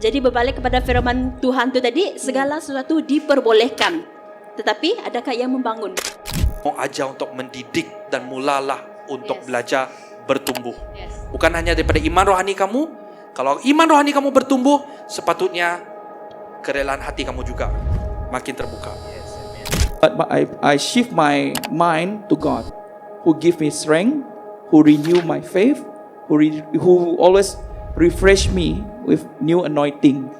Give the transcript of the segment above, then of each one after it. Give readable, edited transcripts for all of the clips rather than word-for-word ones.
Jadi berbalik kepada firman Tuhan itu tadi, segala sesuatu diperbolehkan. Tetapi adakah yang membangun? Mau ajar untuk mendidik dan mulalah untuk Yes. belajar bertumbuh. Yes. Bukan hanya daripada iman rohani kamu. Kalau iman rohani kamu bertumbuh, sepatutnya kerelaan hati kamu juga makin terbuka. But I shift my mind to God, who give me strength, who renew my faith, who always refresh me with new anointing.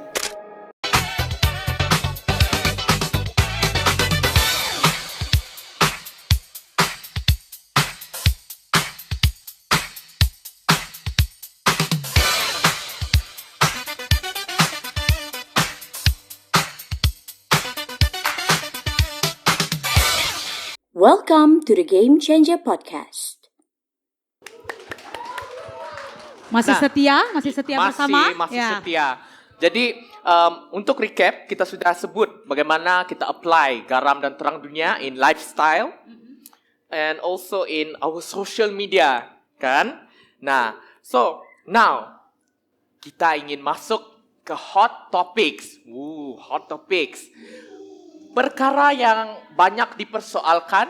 Welcome to the Game Changer Podcast. Masih setia bersama? Masih Ya. setia. Jadi untuk recap, kita sudah sebut bagaimana kita apply garam dan terang dunia in lifestyle and also in our social media, kan? Nah, so now kita ingin masuk ke hot topics. Hot topics. Perkara yang banyak dipersoalkan,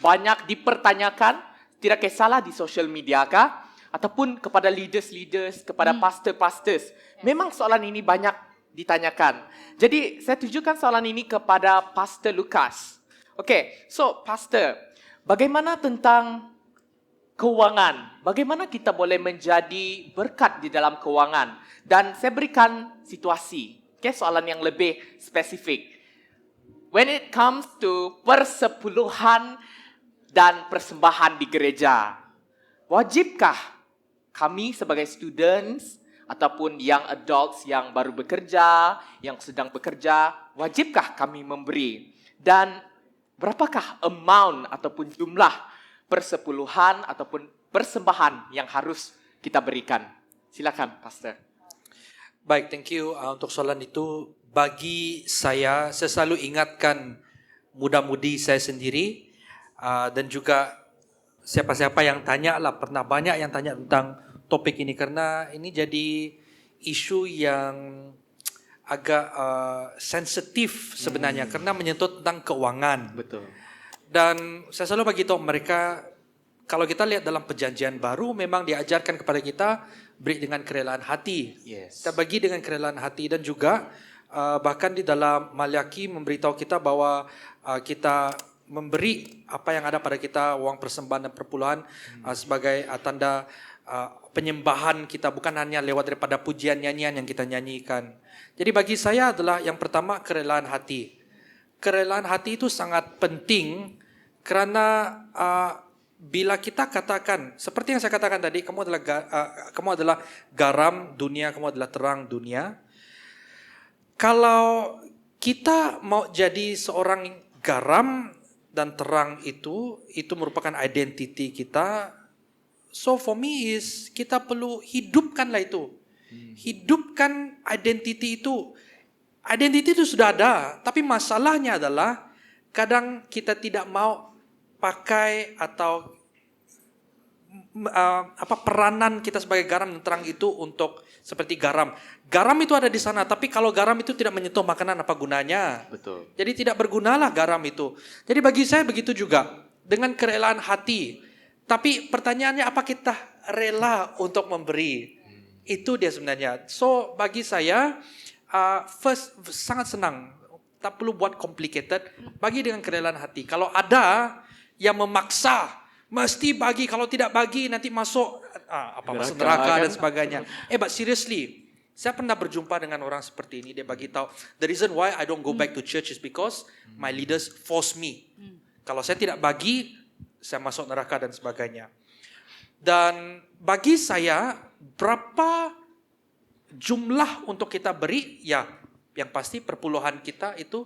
banyak dipertanyakan, tidak salah di social media kah? Ataupun kepada leaders, kepada pastors. Memang soalan ini banyak ditanyakan. Jadi saya tujukan soalan ini kepada Pastor Lucas. Okay, so Pastor, bagaimana tentang keuangan? Bagaimana kita boleh menjadi berkat di dalam keuangan? Dan saya berikan situasi, soalan yang lebih spesifik. When it comes to persepuluhan dan persembahan di gereja, wajibkah kami sebagai students ataupun young adults yang baru bekerja, yang sedang bekerja, wajibkah kami memberi? Dan berapakah amount ataupun jumlah persepuluhan ataupun persembahan yang harus kita berikan? Silakan, Pastor. Baik, thank you untuk soalan itu. Bagi saya selalu ingatkan muda-mudi saya sendiri dan juga siapa-siapa yang tanya lah, pernah banyak yang tanya tentang topik ini karena ini jadi isu yang agak sensitif sebenarnya karena menyentuh tentang keuangan. Betul. Dan saya selalu bagi tahu mereka, kalau kita lihat dalam perjanjian baru memang diajarkan kepada kita beri dengan kerelaan hati. Yes. Kita bagi dengan kerelaan hati dan juga bahkan di dalam Malyaki memberitahu kita bahwa kita memberi apa yang ada pada kita, uang persembahan dan perpuluhan sebagai tanda penyembahan kita, bukan hanya lewat daripada pujian nyanyian yang kita nyanyikan. Jadi bagi saya adalah yang pertama kerelaan hati. Kerelaan hati itu sangat penting kerana bila kita katakan seperti yang saya katakan tadi, kamu adalah garam dunia, kamu adalah terang dunia. Kalau kita mau jadi seorang garam dan terang itu merupakan identiti kita. So for me is kita perlu hidupkanlah itu. Hidupkan identiti itu. Identiti itu sudah ada, tapi masalahnya adalah kadang kita tidak mau pakai atau peranan kita sebagai garam dan terang itu untuk seperti garam. Garam itu ada di sana, tapi kalau garam itu tidak menyentuh makanan, apa gunanya? Betul. Jadi tidak bergunalah garam itu. Jadi bagi saya begitu juga dengan kerelaan hati. Tapi pertanyaannya, apa kita rela untuk memberi? Itu dia sebenarnya. So bagi saya first sangat senang. Tak perlu buat complicated. Bagi dengan kerelaan hati. Kalau ada yang memaksa, mesti bagi. Kalau tidak bagi nanti masuk masuk neraka dan sebagainya. But seriously, saya pernah berjumpa dengan orang seperti ini. Dia bagi tahu, the reason why I don't go back to church is because my leaders force me. Kalau saya tidak bagi, saya masuk neraka dan sebagainya. Dan bagi saya, berapa jumlah untuk kita beri? Ya, yang pasti perpuluhan kita itu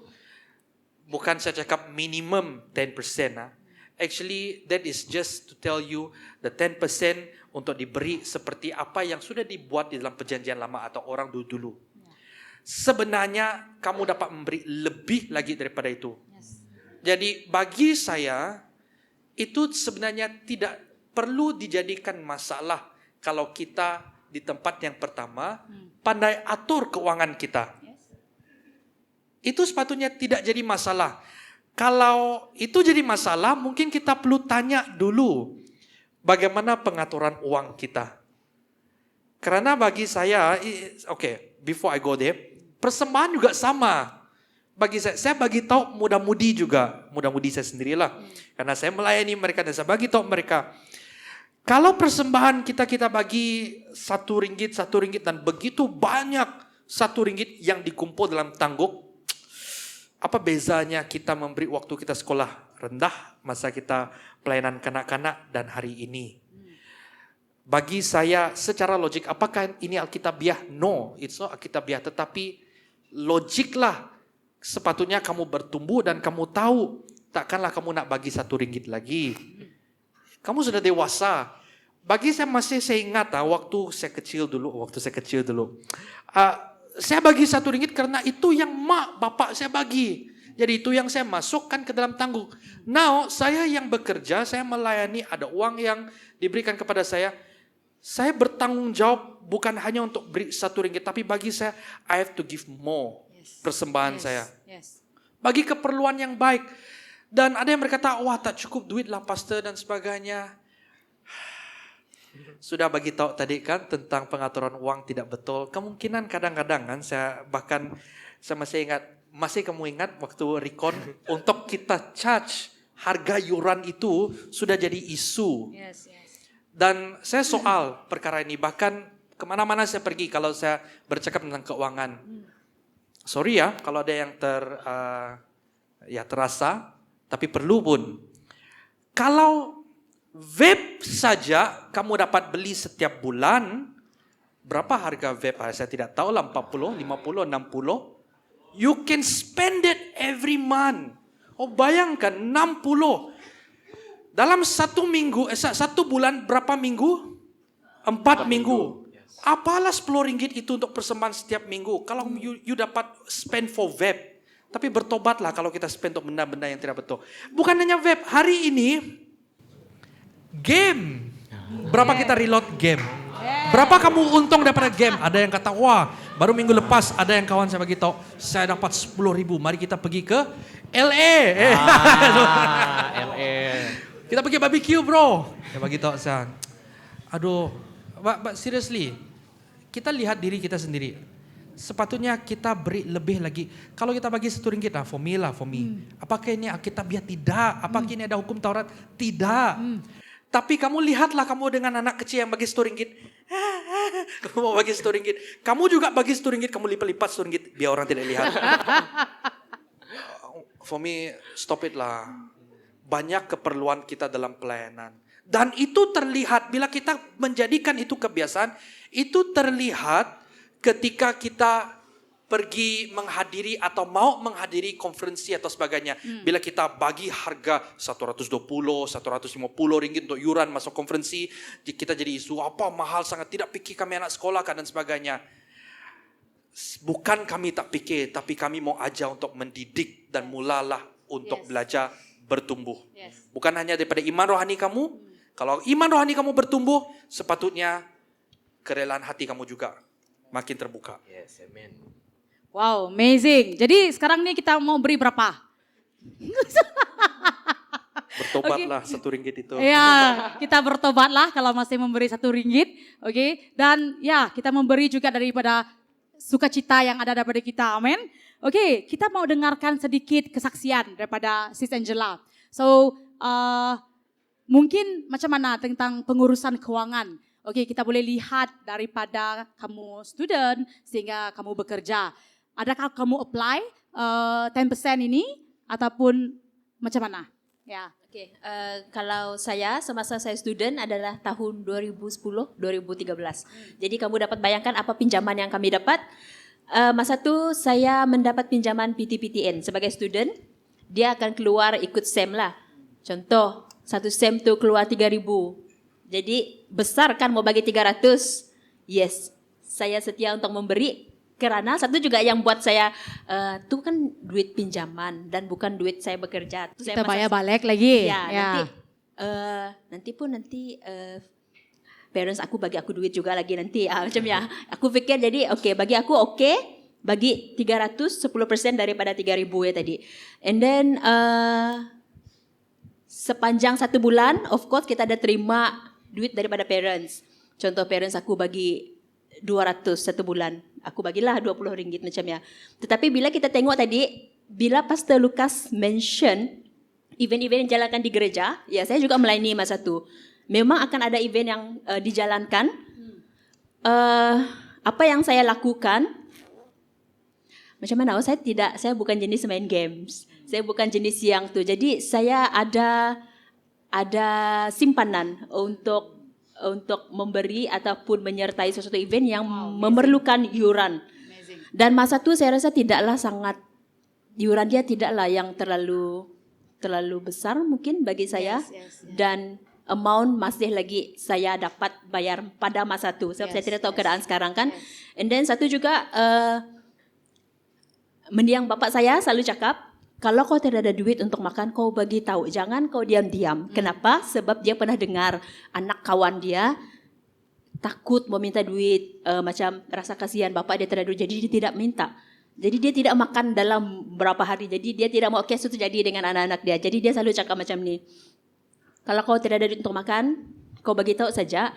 bukan saya cakap minimum 10%. Actually, that is just to tell you the 10% untuk diberi seperti apa yang sudah dibuat di dalam perjanjian lama atau orang dulu-dulu. Sebenarnya kamu dapat memberi lebih lagi daripada itu. Jadi bagi saya, itu sebenarnya tidak perlu dijadikan masalah kalau kita di tempat yang pertama, pandai atur keuangan kita. Itu sepatutnya tidak jadi masalah. Kalau itu jadi masalah, mungkin kita perlu tanya dulu bagaimana pengaturan uang kita. Karena bagi saya, before I go there, persembahan juga sama. Bagi saya bagi tahu muda-mudi juga, muda-mudi saya sendirilah. Karena saya melayani mereka dan saya bagi tahu mereka. Kalau persembahan kita bagi RM1 dan begitu banyak RM1 yang dikumpul dalam tangguk, apa bezanya kita memberi waktu kita sekolah rendah, masa kita pelayanan kanak-kanak dan hari ini? Bagi saya secara logik, apakah ini Alkitabiah? No, it's not Alkitabiah. Tetapi logiklah, sepatutnya kamu bertumbuh dan kamu tahu, takkanlah kamu nak bagi RM1 lagi. Kamu sudah dewasa. Bagi saya saya ingat waktu saya kecil dulu. Saya bagi RM1 karena itu yang mak bapak saya bagi. Jadi itu yang saya masukkan ke dalam tangguk. Now saya yang bekerja, saya melayani, ada uang yang diberikan kepada saya. Saya bertanggung jawab bukan hanya untuk beri RM1, tapi bagi saya, I have to give more persembahan saya. Bagi keperluan yang baik. Dan ada yang berkata, wah tak cukup duit lah pastor dan sebagainya. Sudah bagi tahu tadi kan tentang pengaturan uang tidak betul. Kemungkinan kadang-kadang kan saya masih ingat, masih kamu ingat waktu recon untuk kita charge harga yuran itu sudah jadi isu. Dan saya soal perkara ini, bahkan kemana-mana saya pergi kalau saya bercakap tentang keuangan. Sorry ya kalau ada yang terasa, tapi perlu pun. Kalau vape saja kamu dapat beli setiap bulan, berapa harga vape? Saya tidak tahu lah, 40, 50, 60. You can spend it every month. Oh bayangkan 60. Dalam satu bulan berapa minggu? 4 minggu. Apalah RM10 itu untuk persembahan setiap minggu. Kalau you dapat spend for vape. Tapi bertobatlah kalau kita spend untuk benda-benda yang tidak betul. Bukan hanya vape. Hari ini, game. Berapa kita reload game? Berapa kamu untung daripada game? Ada yang kata, wah baru minggu lepas ada yang kawan saya bagi tahu, saya dapat 10.000. Mari kita pergi ke LA. LA. Kita pergi barbecue bro. Dia bagi tahu saya. Aduh, but seriously, kita lihat diri kita sendiri. Sepatutnya kita beri lebih lagi. Kalau kita bagi RM1 lah, for me. Apakah ini Alkitabiah? Tidak. Apakah ini ada hukum Taurat? Tidak. Tapi kamu lihatlah kamu dengan anak kecil yang bagi RM1. Kamu mau bagi RM1. Kamu juga bagi RM1, kamu lipat-lipat RM1 biar orang tidak lihat. For me, stop it lah. Banyak keperluan kita dalam pelayanan. Dan itu terlihat bila kita menjadikan itu kebiasaan, itu terlihat ketika kita pergi menghadiri atau mau menghadiri konferensi atau sebagainya. Bila kita bagi harga RM120, RM150 untuk yuran masuk konferensi, kita jadi isu, apa mahal sangat, tidak fikir kami anak sekolah kan dan sebagainya. Bukan kami tak fikir, tapi kami mau ajar untuk mendidik dan mulalah untuk belajar bertumbuh. Bukan hanya daripada iman rohani kamu. Kalau iman rohani kamu bertumbuh, sepatutnya kerelaan hati kamu juga makin terbuka. Yes, amen. Wow, amazing. Jadi sekarang nih kita mau beri berapa? Bertobatlah RM1 itu. Ya, kita bertobatlah kalau masih memberi RM1. Oke. Dan ya, kita memberi juga daripada sukacita yang ada daripada kita. Amin. Oke, kita mau dengarkan sedikit kesaksian daripada Sis Angela. So, mungkin macam mana tentang pengurusan keuangan? Oke, kita boleh lihat daripada kamu student sehingga kamu bekerja. Adakah kamu apply 10% ini ataupun macam mana? Ya. Oke, kalau saya semasa saya student adalah tahun 2010-2013. Jadi kamu dapat bayangkan apa pinjaman yang kami dapat. Masa itu saya mendapat pinjaman PTPTN sebagai student. Dia akan keluar ikut SEM lah. Contoh, satu SEM tu keluar 3.000. Jadi besar kan mau bagi 300. Yes, saya setia untuk memberi. Karena satu juga yang buat saya, itu kan duit pinjaman dan bukan duit saya bekerja. Kita bayar balik lagi. Ya, ya. nanti parents aku bagi aku duit juga lagi nanti. Macam ya. Aku fikir jadi bagi aku bagi 300 10% daripada 3,000 ya tadi. And then sepanjang 1 bulan of course kita ada terima duit daripada parents. Contoh parents aku bagi 200 1 bulan. Aku bagilah RM20 macam ya. Tetapi bila kita tengok tadi, bila Pastor Lucas mention event-event yang dijalankan di gereja, ya saya juga melayani masa tu. Memang akan ada event yang dijalankan. Apa yang saya lakukan, macam mana? Saya bukan jenis main games. Saya bukan jenis yang tu. Jadi saya ada simpanan untuk memberi ataupun menyertai sesuatu event yang memerlukan yuran. Dan masa tu saya rasa yuran dia tidaklah yang terlalu besar mungkin bagi saya. Dan amount masih lagi saya dapat bayar pada masa tu. Sebab saya tidak tahu keadaan sekarang kan. And then satu juga mendiang bapak saya selalu cakap, kalau kau tidak ada duit untuk makan, kau bagi tahu. Jangan kau diam-diam. Kenapa? Sebab dia pernah dengar anak kawan dia takut meminta duit, macam rasa kasihan bapak dia tidak ada duit, jadi dia tidak minta. Jadi dia tidak makan dalam berapa hari. Jadi dia tidak mau itu terjadi dengan anak-anak dia. Jadi dia selalu cakap macam ni. Kalau kau tidak ada duit untuk makan, kau bagi tahu saja.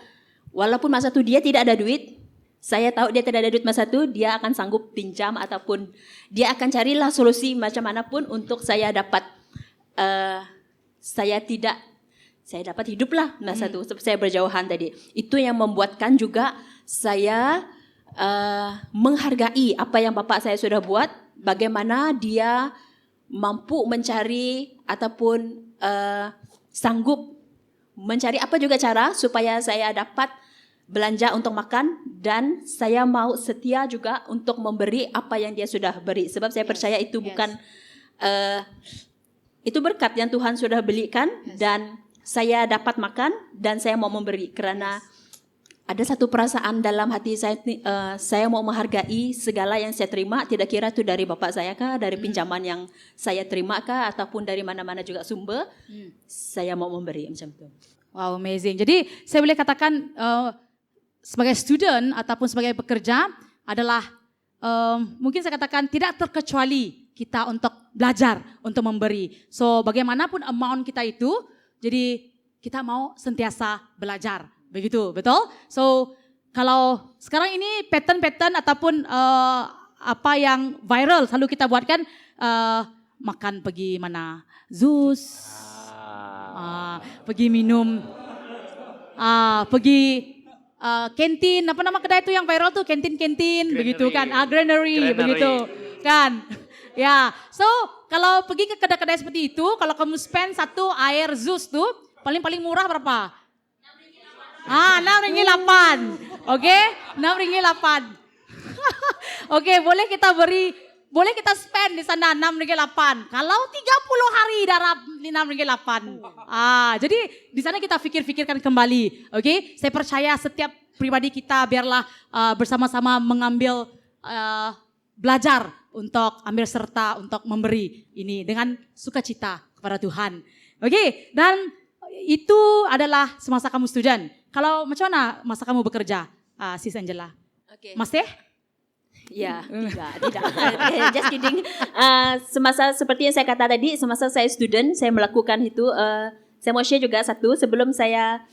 Walaupun masa tu dia tidak ada duit, saya tahu dia tidak ada duit masa tu, dia akan sanggup pinjam ataupun dia akan carilah solusi macam manapun untuk saya dapat saya dapat hiduplah masa tu. Saya berjauhan tadi. Itu yang membuatkan juga saya menghargai apa yang bapa saya sudah buat, bagaimana dia mampu mencari ataupun sanggup mencari apa juga cara supaya saya dapat belanja untuk makan, dan saya mau setia juga untuk memberi apa yang dia sudah beri. Sebab saya percaya itu bukan itu berkat yang Tuhan sudah belikan, dan saya dapat makan dan saya mau memberi kerana ada satu perasaan dalam hati saya mau menghargai segala yang saya terima, tidak kira itu dari bapak saya kah, dari pinjaman yang saya terima kah, ataupun dari mana-mana juga sumber, saya mau memberi macam itu. Wow, amazing. Jadi saya boleh katakan sebagai student ataupun sebagai pekerja adalah mungkin saya katakan tidak terkecuali kita untuk belajar, untuk memberi. So bagaimanapun amount kita itu, jadi kita mau sentiasa belajar. Begitu, betul? So kalau sekarang ini pattern ataupun apa yang viral selalu kita buatkan, makan pergi mana? Zeus. Pergi minum. Pergi kantin, apa nama kedai itu yang viral tuh? Kantin, begitu kan? Granary, begitu kan? Ya, so kalau pergi ke kedai-kedai seperti itu, kalau kamu spend satu air Zeus tuh, paling murah berapa? RM6.8. Oke, RM6.8. Oke, boleh kita spend di sana RM6.8. Kalau 30 hari darab RM6.8. Jadi di sana kita fikirkan kembali. Oke, saya percaya setiap pribadi kita biarlah bersama-sama mengambil belajar untuk ambil serta untuk memberi ini dengan sukacita kepada Tuhan. Oke, dan itu adalah semasa kamu student. Kalau macam mana masa kamu bekerja, Sis Angela? Okay. Masih? Ya, tidak. Just kidding. Semasa seperti yang saya kata tadi, semasa saya student, saya melakukan itu. Saya mau share juga satu sebelum saya.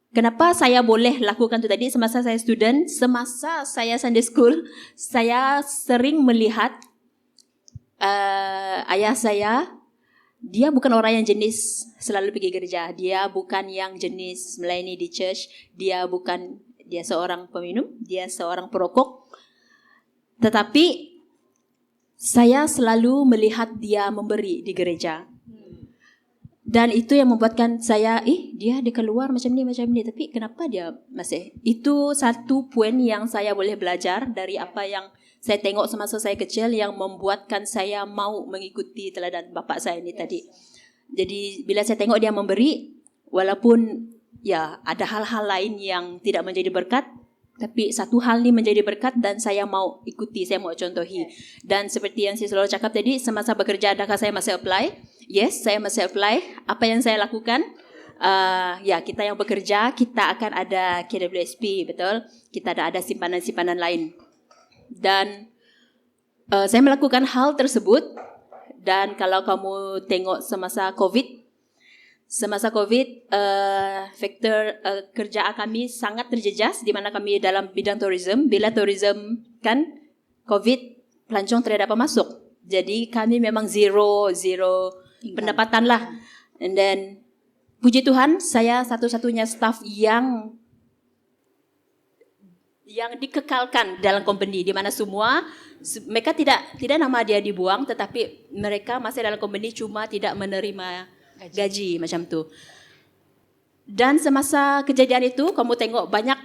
Kenapa saya boleh lakukan itu tadi? Semasa saya student, semasa saya Sunday school, saya sering melihat ayah saya. Dia bukan orang yang jenis selalu pergi gereja. Dia bukan yang jenis melayani di church. Dia seorang peminum. Dia seorang perokok. Tetapi saya selalu melihat dia memberi di gereja. Dan itu yang membuatkan saya, dia keluar macam ni. Tapi kenapa dia masih? Itu satu poin yang saya boleh belajar dari apa yang saya tengok semasa saya kecil yang membuatkan saya mau mengikuti teladan bapa saya ini tadi. Jadi bila saya tengok dia memberi, walaupun ya ada hal-hal lain yang tidak menjadi berkat, tapi satu hal ni menjadi berkat dan saya mau ikuti, saya mau contohi. Dan seperti yang saya selalu cakap tadi, semasa bekerja adakah saya masih apply? Yes, saya masih apply. Apa yang saya lakukan? Ya, kita yang bekerja, kita akan ada KWSP, betul? Kita ada simpanan-simpanan lain. Dan saya melakukan hal tersebut. Dan kalau kamu tengok semasa COVID, faktor kerjaan kami sangat terjejas di mana kami dalam bidang tourism. Bila tourism kan COVID, pelancong tidak dapat masuk. Jadi kami memang zero pendapatan lah. And then puji Tuhan, saya satu-satunya staff yang dikekalkan dalam company, di mana semua mereka tidak nama dia dibuang, tetapi mereka masih dalam company cuma tidak menerima gaji macam tu. Dan semasa kejadian itu, kamu tengok banyak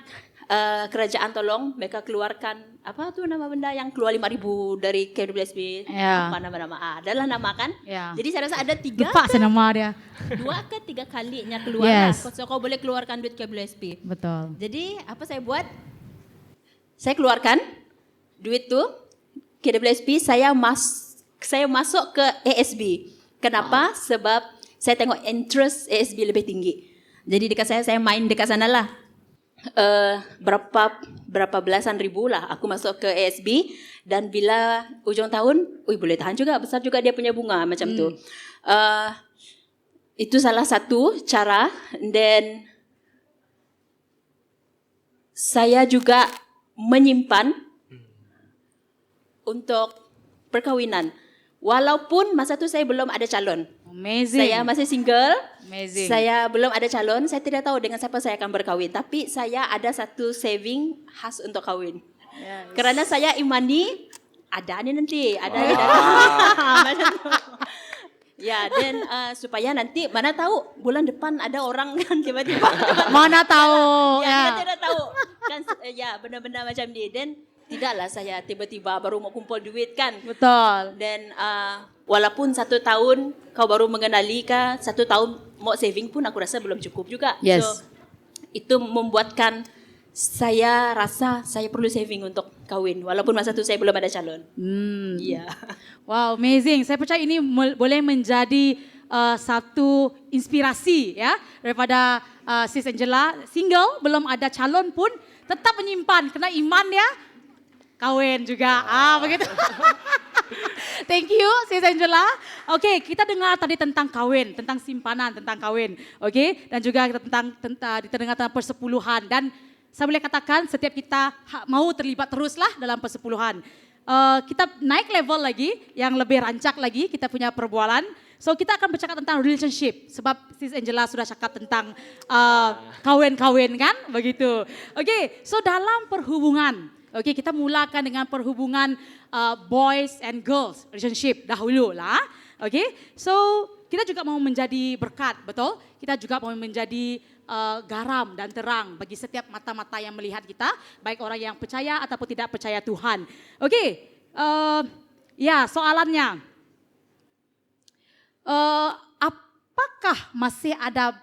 kerajaan tolong mereka keluarkan apa tu nama benda yang keluar 5,000 dari KWSP. Apa nama-nama? Adalah nama kan? Jadi saya rasa ada 3 Lupa saya nama dia. 2 ke 3 kalinya keluar lah. Yes. So kau boleh keluarkan duit KWSP. Betul. Jadi apa saya buat? Saya keluarkan duit tu KWSP, saya masuk ke ASB. Kenapa? Sebab saya tengok interest ASB lebih tinggi. Jadi dekat saya main dekat sana lah. Berapa belasan ribu lah aku masuk ke ASB, dan bila ujung tahun, boleh tahan juga, besar juga dia punya bunga macam tu. Itu salah satu cara. Dan saya juga menyimpan untuk perkahwinan. Walaupun masa tu saya belum ada calon. Amazing. Saya masih single. Amazing. Saya belum ada calon. Saya tidak tahu dengan siapa saya akan berkahwin. Tapi saya ada satu saving khas untuk kahwin. Yes. Kerana saya imani ada ni nanti. Ada ni. Macam tu. Ya, dan supaya nanti mana tahu bulan depan ada orang kan tiba-tiba. Mana tahu. Ya, kita tidak tahu. Kan ya, benda-benda macam ni. Dan tidaklah saya tiba-tiba baru mau kumpul duit kan. Betul. Dan walaupun 1 tahun kau baru mengenali kah, 1 tahun mau saving pun aku rasa belum cukup juga. Yes. So itu membuatkan saya rasa saya perlu saving untuk kahwin. Walaupun masa tu saya belum ada calon. Ya. Wow, amazing. Saya percaya ini boleh menjadi satu inspirasi ya daripada Sis Angela, single, belum ada calon pun tetap menyimpan kena iman ya. Kahwin juga. Begitu. Thank you, Sis Angela. Oke, kita dengar tadi tentang kahwin, tentang simpanan, tentang kahwin. Oke, dan juga kita dengar tentang persepuluhan. Dan saya boleh katakan setiap kita mau terlibat teruslah dalam persepuluhan. Kita naik level lagi, yang lebih rancak lagi, kita punya perbualan. So kita akan bercakap tentang relationship. Sebab Sis Angela sudah cakap tentang kawin-kawin kan, begitu. Oke, so dalam perhubungan. Oke, kita mulakan dengan perhubungan boys and girls relationship dahulu lah. Oke, so kita juga mau menjadi berkat, betul? Kita juga mau menjadi garam dan terang bagi setiap mata-mata yang melihat kita, baik orang yang percaya ataupun tidak percaya Tuhan. Oke, ya soalannya, apakah masih ada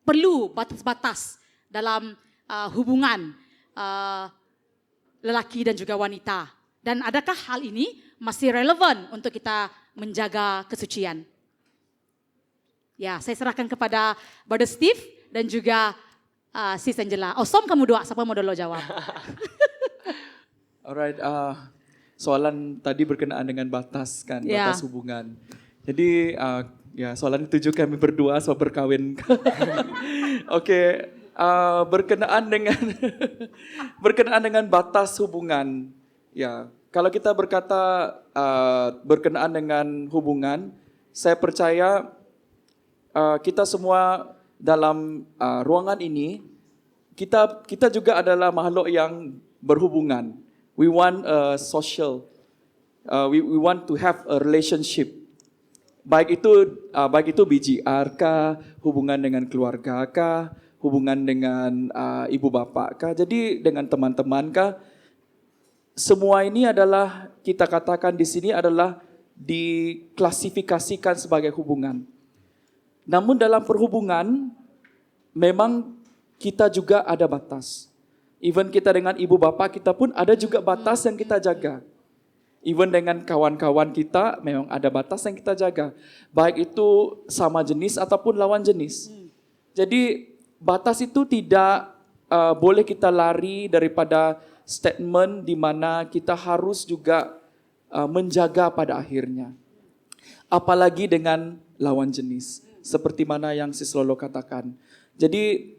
perlu batas-batas dalam hubungan lelaki dan juga wanita? Dan adakah hal ini masih relevan untuk kita menjaga kesucian? Ya, saya serahkan kepada Brother Steve dan juga Sis Angela. Som kamu dua, siapa mau dulu jawab? Alright, soalan tadi berkenaan dengan batas kan, Ya. batas hubungan. Jadi ya soalan itu juga kami berdua soal berkahwin. Oke, berkenaan dengan berkenaan dengan batas hubungan. Ya, kalau kita berkata berkenaan dengan hubungan, saya percaya kita semua dalam ruangan ini, kita juga adalah makhluk yang berhubungan. We want social, we want to have a relationship. Baik itu BGR kah, hubungan dengan keluarga kah, hubungan dengan ibu bapak kah, jadi dengan teman-teman kah. Semua ini adalah kita katakan di sini adalah diklasifikasikan sebagai hubungan. Namun dalam perhubungan memang kita juga ada batas. Even kita dengan ibu bapa kita pun ada juga batas yang kita jaga. Even dengan kawan-kawan kita memang ada batas yang kita jaga. Baik itu sama jenis ataupun lawan jenis. Jadi batas itu tidak boleh kita lari daripada statement di mana kita harus juga menjaga pada akhirnya. Apalagi dengan lawan jenis. Seperti mana yang Sis Lolo katakan. Jadi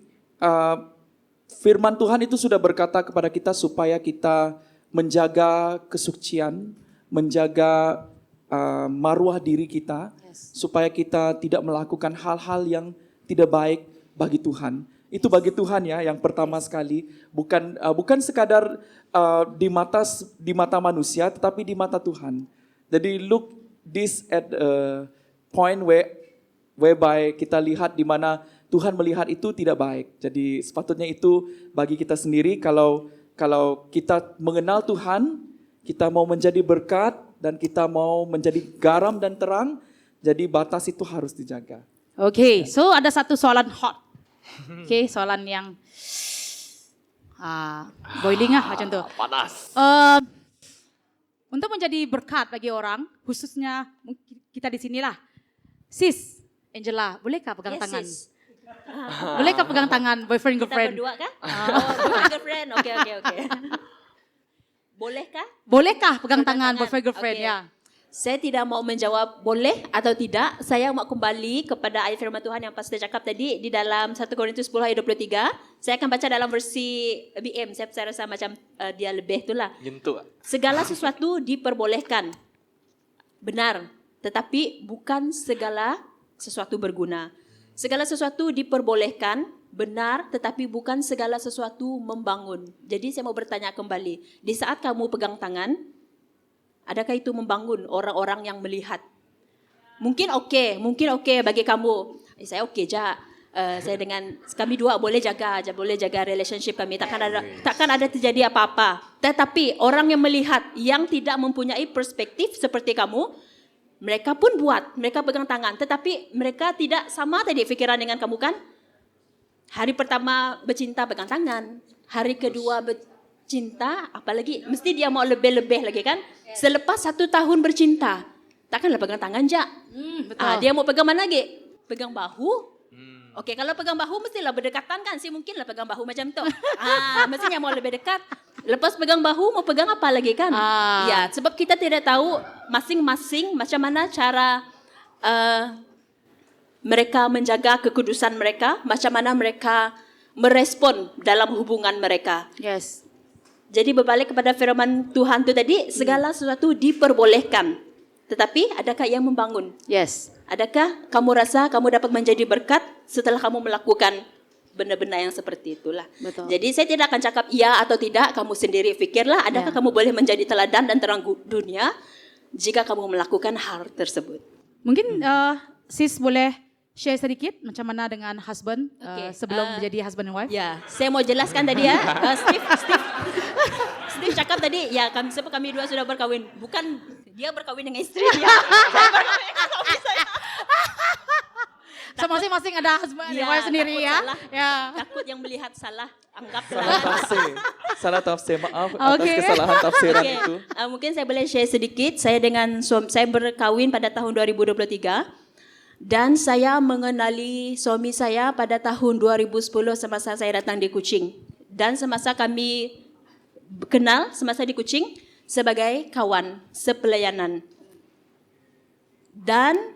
firman Tuhan itu sudah berkata kepada kita supaya kita menjaga kesucian, menjaga maruah diri kita, supaya kita tidak melakukan hal-hal yang tidak baik bagi Tuhan. Itu bagi Tuhan ya, yang pertama sekali, bukan sekadar di mata manusia, tetapi di mata Tuhan. Jadi look this at a point whereby kita lihat di mana Tuhan melihat itu tidak baik. Jadi sepatutnya itu bagi kita sendiri kalau kita mengenal Tuhan, kita mau menjadi berkat dan kita mau menjadi garam dan terang, jadi batas itu harus dijaga. Oke, so ada satu soalan hot. Oke, soalan yang boiling macam tu. Panas. Untuk menjadi berkat bagi orang, khususnya kita di sinilah. Sis, Angela, bolehkah pegang tangan? Sis. Bolehkah pegang tangan boyfriend Kita girlfriend? berdua kah? Oh, boyfriend girlfriend. Oke. Bolehkah? Bolehkah pegang Pegang tangan tangan. boyfriend girlfriend? Oke. Ya. Saya tidak mau menjawab boleh atau tidak. Saya mau kembali kepada ayat firman Tuhan yang Pastor cakap tadi di dalam 1 Korintus 10 ayat 23. Saya akan baca dalam versi BM. Saya rasa macam dia lebih itulah. Nyentuh. Segala sesuatu diperbolehkan. Benar. Tetapi bukan segala sesuatu berguna. Segala sesuatu diperbolehkan. Benar, tetapi bukan segala sesuatu membangun. Jadi saya mau bertanya kembali. Di saat kamu pegang tangan, adakah itu membangun orang-orang yang melihat? Mungkin okey bagi kamu. Saya okey je. Saya dengan kami dua boleh jaga relationship kami. Takkan ada terjadi apa-apa. Tetapi orang yang melihat yang tidak mempunyai perspektif seperti kamu, mereka pun buat, mereka pegang tangan. Tetapi mereka tidak sama tadi fikiran dengan kamu kan? Hari pertama bercinta pegang tangan. Hari kedua bercinta, apalagi mesti dia mau lebih-lebih lagi kan? Selepas 1 tahun bercinta, takkanlah pegang tangan je. Betul. Dia mau pegang mana lagi? Pegang bahu. Okey, kalau pegang bahu mestilah berdekatan kan? Mungkinlah pegang bahu macam tu. Mestinya mau lebih dekat. Lepas pegang bahu mau pegang apa lagi kan? Ya, sebab kita tidak tahu masing-masing macam mana cara mereka menjaga kekudusan mereka, macam mana mereka merespon dalam hubungan mereka. Yes. Jadi berbalik kepada firman Tuhan tu tadi, segala sesuatu diperbolehkan. Tetapi adakah yang membangun? Yes. Adakah kamu rasa kamu dapat menjadi berkat setelah kamu melakukan benda-benda yang seperti itulah. Betul. Jadi saya tidak akan cakap ya atau tidak, kamu sendiri fikirlah adakah kamu boleh menjadi teladan dan terang dunia jika kamu melakukan hal tersebut. Mungkin sis boleh share sedikit macam mana dengan husband sebelum menjadi husband and wife? Ya, saya mau jelaskan tadi ya. Steve cakap tadi, ya kami dua sudah berkahwin. Bukan dia berkahwin dengan istri dia. Saya berkahwin dengan suami saya. So masing-masing ada husband and wife sendiri takut ya. salah. Ya. Takut yang melihat salah, anggap Salah tafsir, maaf atas Okay. kesalahan tafsiran Okey, itu. mungkin saya boleh share sedikit. Saya berkahwin pada tahun 2023 dan saya mengenali suami saya pada tahun 2010 semasa saya datang di Kuching. Dan semasa kami kenal semasa di Kuching sebagai kawan sepelayanan. Dan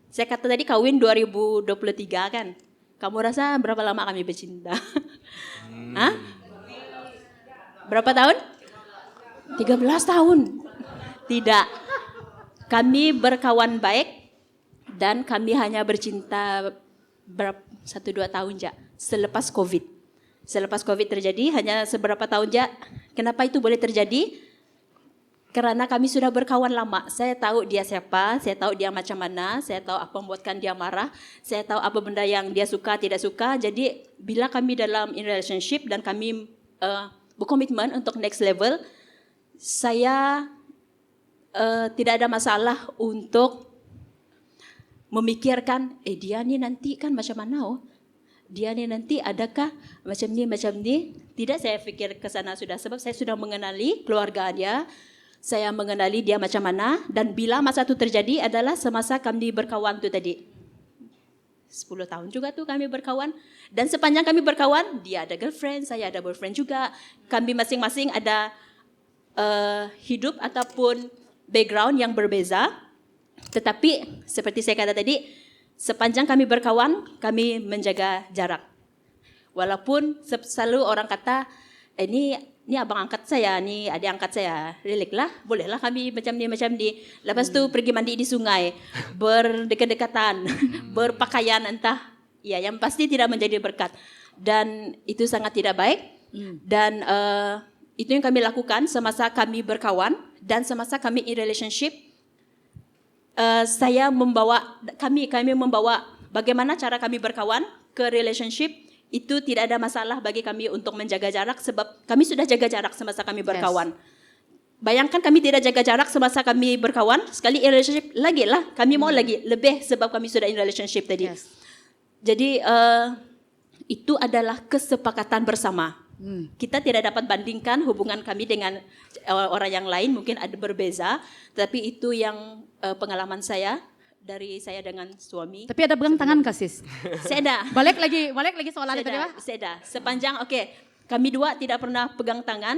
saya kata tadi kawin 2023 kan. Kamu rasa berapa lama kami bercinta? Hah? Berapa tahun? 13 tahun. Tidak. Kami berkawan baik dan kami hanya bercinta 1-2 tahun je selepas COVID. Selepas COVID terjadi hanya seberapa tahun je. Kenapa itu boleh terjadi? Kerana kami sudah berkawan lama. Saya tahu dia siapa, saya tahu dia macam mana, saya tahu apa membuatkan dia marah, saya tahu apa benda yang dia suka, tidak suka. Jadi bila kami dalam in relationship dan kami berkomitmen untuk next level, saya tidak ada masalah untuk memikirkan, dia ni nanti kan macam mana dia ni nanti adakah macam ni. Tidak, saya fikir ke sana sudah sebab saya sudah mengenali keluarga dia. saya mengenali dia macam mana, dan bila masa itu terjadi adalah semasa kami berkawan tu tadi. 10 tahun juga tu kami berkawan, dan sepanjang kami berkawan, dia ada girlfriend, saya ada boyfriend juga. Kami masing-masing ada hidup ataupun background yang berbeza. Tetapi seperti saya kata tadi, sepanjang kami berkawan, kami menjaga jarak. Walaupun selalu orang kata, ini abang angkat saya, ni adik angkat saya. Relax lah, bolehlah kami macam ni. Lepas tu pergi mandi di sungai, berdekat-dekatan, berpakaian entah. Ya, yang pasti tidak menjadi berkat. Dan itu sangat tidak baik. Dan itu yang kami lakukan semasa kami berkawan dan semasa kami in relationship. Kami membawa bagaimana cara kami berkawan ke relationship. Itu tidak ada masalah bagi kami untuk menjaga jarak sebab kami sudah jaga jarak semasa kami berkawan. Bayangkan kami tidak jaga jarak semasa kami berkawan, sekali in relationship lagi lah, kami mau lagi lebih sebab kami sudah in relationship tadi. Jadi itu adalah kesepakatan bersama. Kita tidak dapat bandingkan hubungan kami dengan orang yang lain, mungkin ada berbeza, tapi itu yang pengalaman saya. Dari saya dengan suami. Tapi ada pegang tangan kah sis? Saya ada. Balik lagi soalannya tadi apa? Saya ada. Sepanjang kami dua tidak pernah pegang tangan,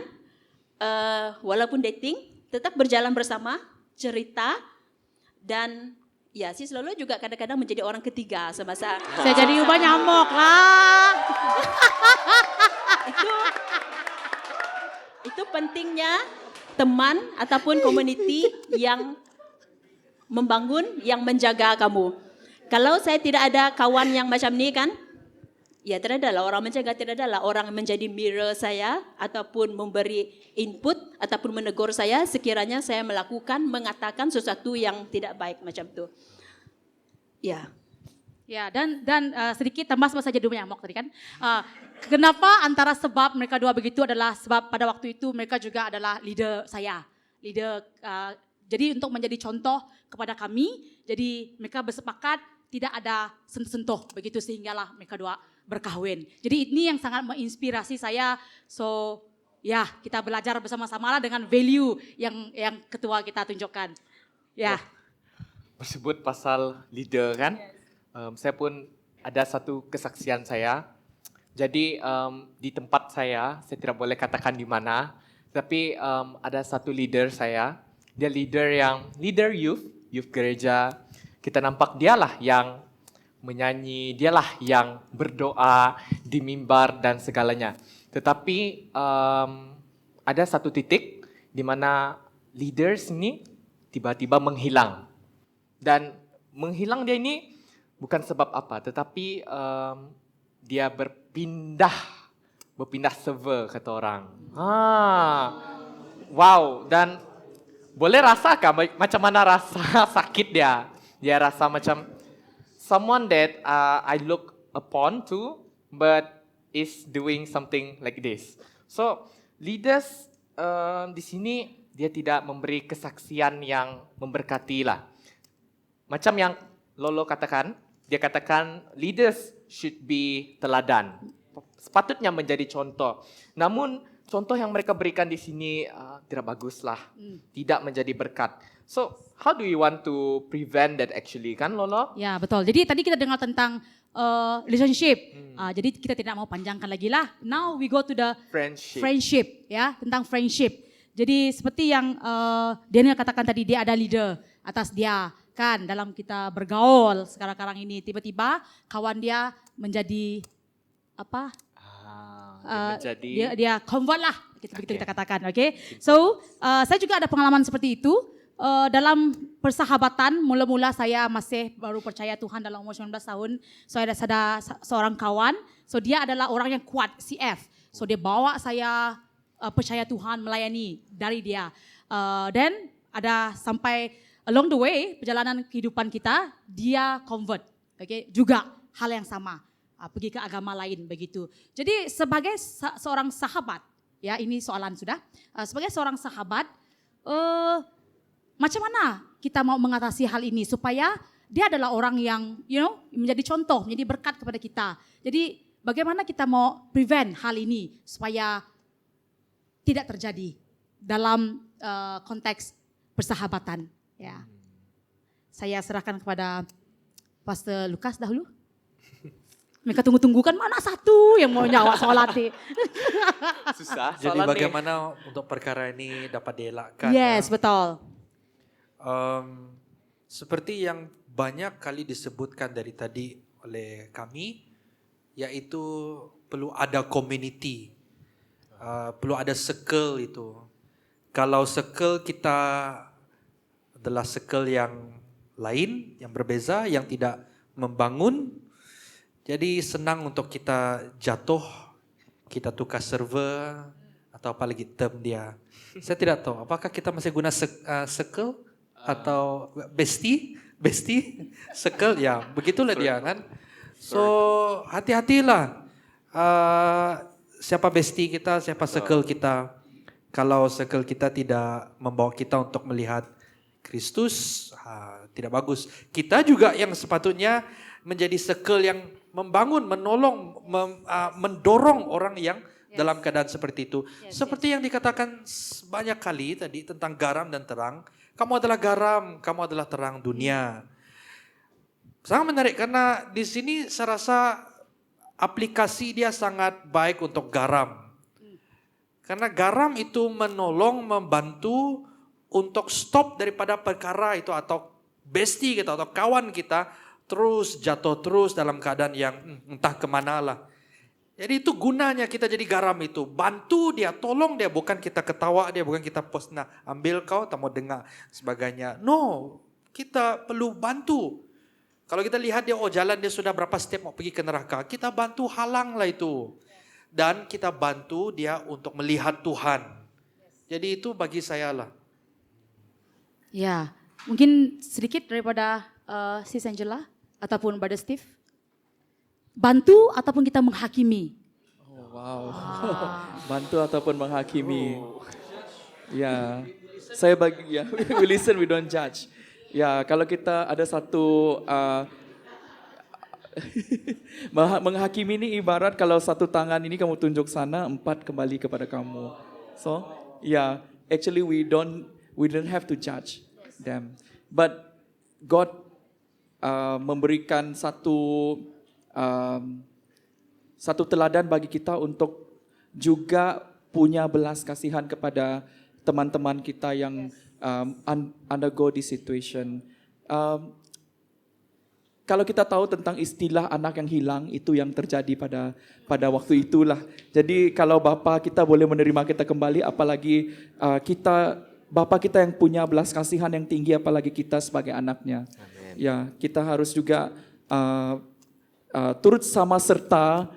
walaupun dating, tetap berjalan bersama, cerita, dan ya sis Lolo juga kadang-kadang menjadi orang ketiga semasa. Saya jadi ubah nyamuk lah. Itu pentingnya teman ataupun community yang membangun, yang menjaga kamu. Kalau saya tidak ada kawan yang macam ni kan, ya tidak adalah orang menjaga, tidak adalah orang menjadi mirror saya ataupun memberi input ataupun menegur saya sekiranya saya mengatakan sesuatu yang tidak baik macam tu. Ya. Ya, dan sedikit tambah sebab saya jadi nyamuk tadi kan. Kenapa antara sebab mereka dua begitu adalah sebab pada waktu itu mereka juga adalah leader saya. Jadi untuk menjadi contoh kepada kami, jadi mereka bersepakat tidak ada sentuh begitu sehinggalah mereka dua berkahwin. Jadi ini yang sangat menginspirasi saya. So ya kita belajar bersama-sama lah dengan value yang ketua kita tunjukkan. Ya. Bersebut pasal leader kan, saya pun ada satu kesaksian saya. Jadi di tempat saya tidak boleh katakan di mana, tapi ada satu leader saya. Dia leader youth gereja. Kita nampak dialah yang menyanyi, dialah yang berdoa di mimbar dan segalanya. Tetapi ada satu titik di mana leaders ini tiba-tiba menghilang. Dan menghilang dia ini bukan sebab apa, tetapi dia berpindah server kata orang. Wow, dan boleh rasakan macam mana rasa sakit dia. Dia rasa macam someone that I look upon to, but is doing something like this. So leaders di sini dia tidak memberi kesaksian yang memberkati lah. Macam yang Lolo katakan, dia katakan leaders should be teladan. Sepatutnya menjadi contoh. Namun contoh yang mereka berikan di sini tidak baguslah, tidak menjadi berkat. So, how do you want to prevent that actually, kan Lolo? Ya betul. Jadi tadi kita dengar tentang relationship. Jadi kita tidak mau panjangkan lagi lah. Now we go to the friendship, ya, tentang friendship. Jadi seperti yang Daniel katakan tadi, dia ada leader atas dia, kan, dalam kita bergaul sekarang ini tiba-tiba kawan dia menjadi apa? Dia convert lah, begitu kita katakan, okay? So saya juga ada pengalaman seperti itu. Dalam persahabatan, mula-mula saya masih baru percaya Tuhan dalam umur 19 tahun. So ada seorang kawan, so dia adalah orang yang kuat, CF. So dia bawa saya percaya Tuhan, melayani dari dia. Dan ada sampai along the way, perjalanan kehidupan kita, dia convert, okay? Juga hal yang sama. Pergi ke agama lain begitu. Jadi sebagai seorang sahabat, ya ini soalan sudah. Sebagai seorang sahabat, macam mana kita mau mengatasi hal ini supaya dia adalah orang yang menjadi contoh, menjadi berkat kepada kita. Jadi bagaimana kita mau prevent hal ini supaya tidak terjadi? dalam konteks persahabatan. Ya, saya serahkan kepada Pastor Lukas dahulu. Mereka tunggu-tunggu kan mana satu yang mau nyawa sholat nih. Susah. Jadi soalan nih. bagaimana untuk perkara ini dapat dielakkan? Yes, ya? betul. Seperti yang banyak kali disebutkan dari tadi oleh kami, yaitu perlu ada community, perlu ada circle itu. Kalau circle kita adalah circle yang lain, yang berbeza, yang tidak membangun, jadi senang untuk kita jatuh, kita tukar server, atau apalagi term dia. Saya tidak tahu, apakah kita masih guna circle atau bestie, circle, ya begitulah dia kan. So hati-hatilah siapa bestie kita, siapa circle kita. Kalau circle kita tidak membawa kita untuk melihat Kristus, tidak bagus. Kita juga yang sepatutnya menjadi circle yang membangun, menolong, mendorong orang yang dalam keadaan seperti itu. Seperti yang dikatakan banyak kali tadi tentang garam dan terang. Kamu adalah garam, kamu adalah terang dunia. Sangat menarik karena di sini saya rasa aplikasi dia sangat baik untuk garam. Karena garam itu menolong, membantu untuk stop daripada perkara itu atau bestie kita atau kawan kita terus jatuh terus dalam keadaan yang entah kemana lah. Jadi itu gunanya kita jadi garam itu. Bantu dia, tolong dia. Bukan kita ketawa dia, bukan kita post, nah ambil kau, tak mau dengar sebagainya. No, kita perlu bantu. Kalau kita lihat dia, oh jalan dia sudah berapa step mau pergi ke neraka. Kita bantu halanglah itu. Dan kita bantu dia untuk melihat Tuhan. Jadi itu bagi saya lah. Ya, mungkin sedikit daripada Sis Angela ataupun Brother Steve. Bantu ataupun kita menghakimi. Oh, wow. Bantu ataupun menghakimi. Ya, saya bagi ya, we listen, we don't judge. Ya, kalau kita ada satu menghakimi ini ibarat kalau satu tangan ini kamu tunjuk sana, 4 kembali kepada kamu. So, yeah, actually we don't have to judge them, but God memberikan satu teladan bagi kita untuk juga punya belas kasihan kepada teman-teman kita yang undergo this situation. Kalau kita tahu tentang istilah anak yang hilang, itu yang terjadi pada waktu itulah. Jadi kalau Bapa kita boleh menerima kita kembali, apalagi Bapa kita yang punya belas kasihan yang tinggi, apalagi kita sebagai anaknya. Amen. Ya, kita harus juga turut sama serta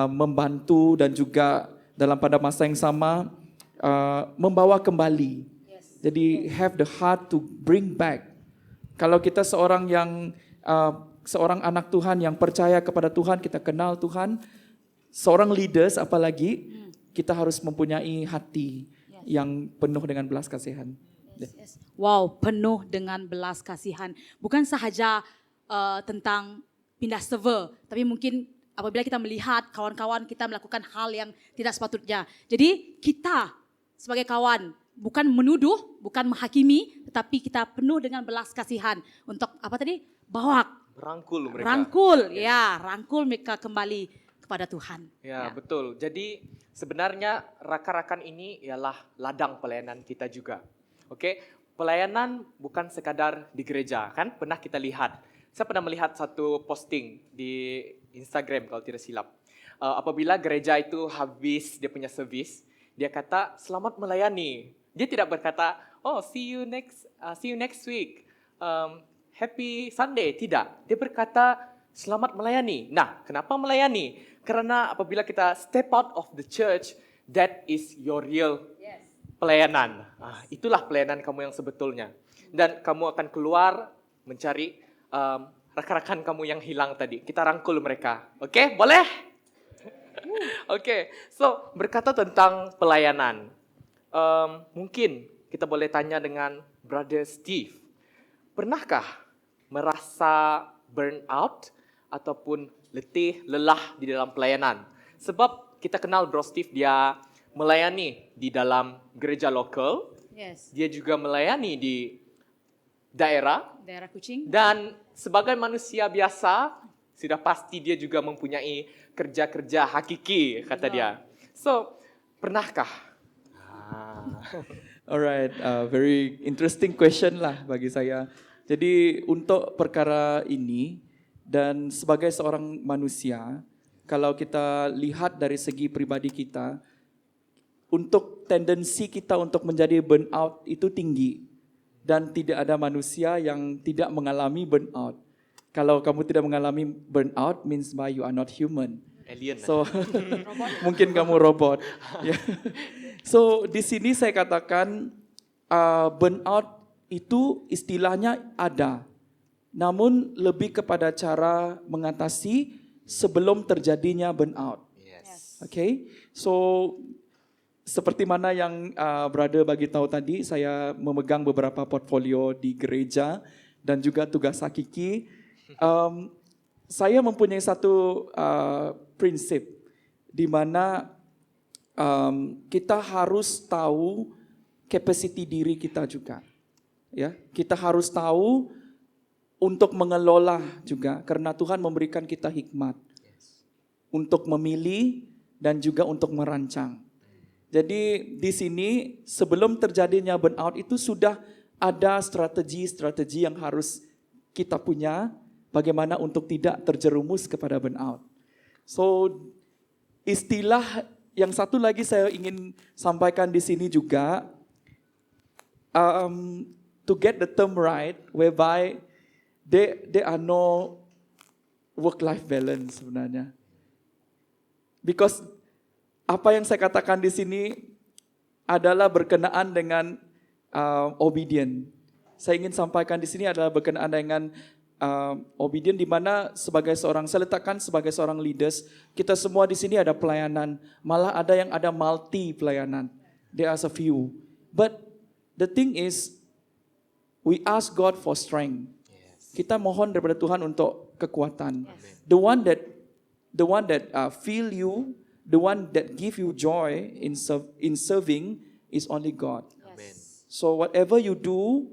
membantu dan juga pada masa yang sama membawa kembali. Jadi have the heart to bring back. Kalau kita seorang anak Tuhan yang percaya kepada Tuhan, kita kenal Tuhan, seorang leaders apalagi, kita harus mempunyai hati yang penuh dengan belas kasihan. Yes. Wow, penuh dengan belas kasihan. Bukan sahaja tentang pindah server, tapi mungkin apabila kita melihat kawan-kawan kita melakukan hal yang tidak sepatutnya. Jadi kita sebagai kawan bukan menuduh, bukan menghakimi, tetapi kita penuh dengan belas kasihan untuk apa tadi? Bawa Rangkul mereka. Rangkul mereka kembali kepada Tuhan. Ya, betul. Jadi sebenarnya rakan-rakan ini ialah ladang pelayanan kita juga. Oke, pelayanan bukan sekadar di gereja, kan? Pernah kita lihat. Saya pernah melihat satu posting di Instagram kalau tidak silap. Apabila gereja itu habis dia punya servis, dia kata selamat melayani. Dia tidak berkata, oh see you next week. Happy Sunday. Tidak. Dia berkata selamat melayani. Nah, kenapa melayani? Karena apabila kita step out of the church, that is your real pelayanan. Itulah pelayanan kamu yang sebetulnya. Dan kamu akan keluar mencari rakan-rakan kamu yang hilang tadi. Kita rangkul mereka. Oke, boleh? Oke, so berkata tentang pelayanan. Mungkin kita boleh tanya dengan Brother Steve. Pernahkah merasa burn out ataupun letih, lelah di dalam pelayanan? Sebab kita kenal Bro Steve, dia melayani di dalam gereja lokal, Yes. dia juga melayani di daerah, Daerah Kuching. dan sebagai manusia biasa, sudah pasti dia juga mempunyai kerja-kerja hakiki, kata dia. So, pernahkah? Alright, very interesting question lah bagi saya. Jadi untuk perkara ini dan sebagai seorang manusia, kalau kita lihat dari segi pribadi kita, untuk tendensi kita untuk menjadi burnout itu tinggi dan tidak ada manusia yang tidak mengalami burnout. Kalau kamu tidak mengalami burnout, means by you are not human. Alien. So mungkin kamu robot. Ya. So di sini saya katakan burnout itu istilahnya ada, namun lebih kepada cara mengatasi sebelum terjadinya burnout. Yes. Okay, so seperti mana yang brother bagi tahu tadi, saya memegang beberapa portfolio di gereja dan juga tugas hakiki. Saya mempunyai satu prinsip di mana kita harus tahu capacity diri kita juga. Ya, kita harus tahu untuk mengelola juga karena Tuhan memberikan kita hikmat untuk memilih dan juga untuk merancang. Jadi di sini sebelum terjadinya burnout itu sudah ada strategi-strategi yang harus kita punya bagaimana untuk tidak terjerumus kepada burnout. So istilah yang satu lagi saya ingin sampaikan di sini juga, to get the term right, whereby there are no work-life balance sebenarnya. Because apa yang saya katakan di sini adalah berkenaan dengan obedient. Saya ingin sampaikan di sini adalah berkenaan dengan obedient, di mana sebagai seorang, saya letakkan sebagai seorang leaders, kita semua di sini ada pelayanan, malah ada yang ada multi pelayanan. There are a few. But the thing is, we ask God for strength. Kita mohon daripada Tuhan untuk kekuatan. The one that feel you, the one that give you joy in serving is only God. Amen. So whatever you do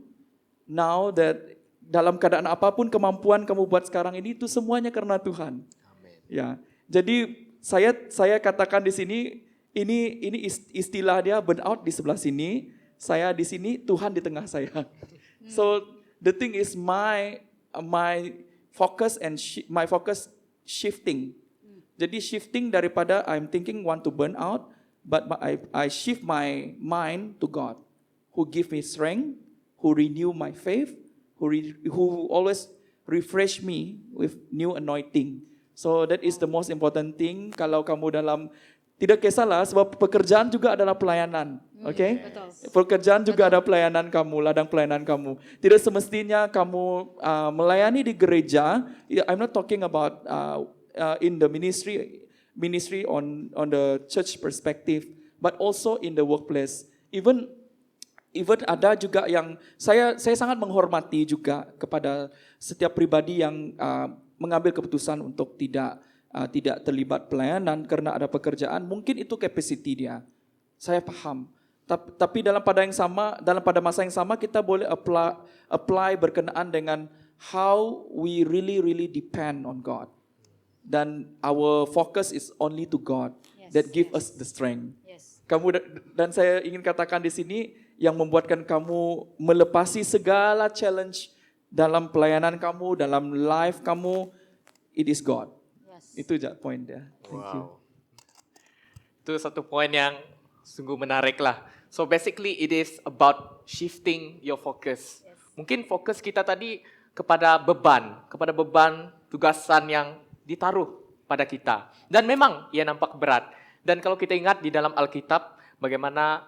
now, that dalam keadaan apapun kemampuan kamu buat sekarang ini, itu semuanya karena Tuhan. Amen. Ya. Jadi saya katakan di sini, ini istilah dia burnout di sebelah sini, saya di sini, Tuhan di tengah saya. So the thing is my focus and my focus shifting. Jadi shifting daripada I'm thinking want to burn out, but I shift my mind to God, who give me strength, who renew my faith, who always refresh me with new anointing. So that is the most important thing. Kalau kamu dalam, tidak kisahlah, sebab pekerjaan juga adalah pelayanan. Okay? Betul. Pekerjaan juga ada pelayanan kamu, ladang pelayanan kamu. Tidak semestinya kamu melayani di gereja. I'm not talking about in the ministry on the church perspective, but also in the workplace. Even ada juga yang saya sangat menghormati juga kepada setiap pribadi yang mengambil keputusan untuk tidak terlibat pelayanan karena ada pekerjaan. Mungkin itu capacity dia. Saya paham. Tapi dalam pada masa yang sama kita boleh apply berkenaan dengan how we really depend on God. Dan our focus is only to God that give us the strength. Yes. Dan saya ingin katakan di sini yang membuatkan kamu melepasi segala challenge dalam pelayanan kamu, dalam life kamu, it is God. Yes. Itu aja poin dia. Thank you. Wow. Itu satu poin yang sungguh menarik lah. So basically it is about shifting your focus. Yes. Mungkin fokus kita tadi kepada beban tugasan yang ditaruh pada kita. Dan memang ia nampak berat. Dan kalau kita ingat di dalam Alkitab bagaimana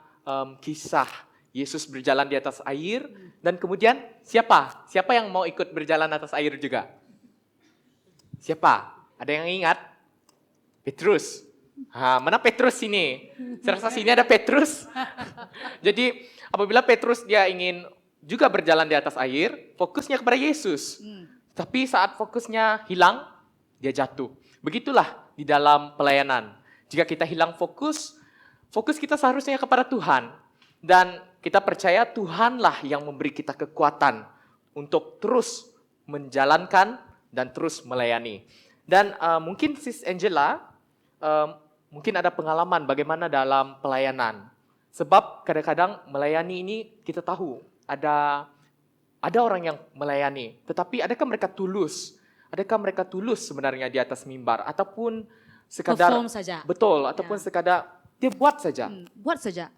kisah Yesus berjalan di atas air dan kemudian siapa yang mau ikut berjalan atas air juga? Siapa? Ada yang ingat? Petrus. Mana Petrus sini? Saya rasa sini ada Petrus. Jadi apabila Petrus dia ingin juga berjalan di atas air, fokusnya kepada Yesus. Tapi saat fokusnya hilang, dia jatuh. Begitulah di dalam pelayanan. Jika kita hilang fokus, fokus kita seharusnya kepada Tuhan. Dan kita percaya Tuhanlah yang memberi kita kekuatan untuk terus menjalankan dan terus melayani. Dan mungkin Sis Angela, mungkin ada pengalaman bagaimana dalam pelayanan. Sebab kadang-kadang melayani ini kita tahu ada orang yang melayani. Tetapi adakah mereka tulus? Adakah mereka tulus sebenarnya di atas mimbar? Ataupun sekadar Perform saja. Betul, ataupun sekadar dia buat saja. Buat saja.